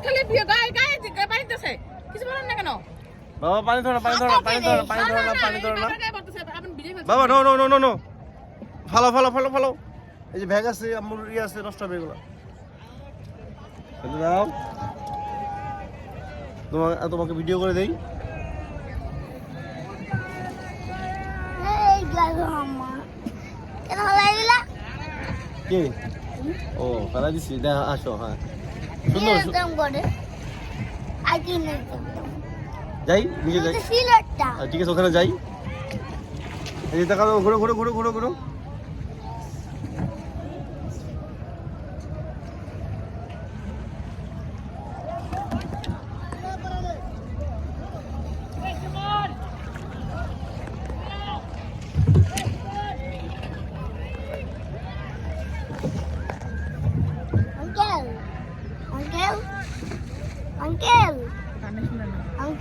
খালি গায়ে গায়ে বাইতেছে কিছু বলেন না কেন বাবা পানি ধরো পানি ধরো পানি ধরো পানি ধরো না পানি ধরো না বাবা no no no no no follow follow follow follow এই যে ব্যাগ আছে আমুর ই আছে নষ্ট হবে এগুলো ফেলে দাও তোমাকে ভিডিও করে দেই এই গ্লাস হাম্মা কেন হলাই দিলা কে ও ফেলা দিছি দেখা আসো হ্যাঁ সুন্দর একদম করে আই কি না যাই নিচে যাই সিলেটটা ঠিক আছে ওখানে যাই এই যে তাকাও ঘুরো ঘুরো ঘুরো ঘুরো ঘুরো আঙ্কেল আঙ্কেল আঙ্কেল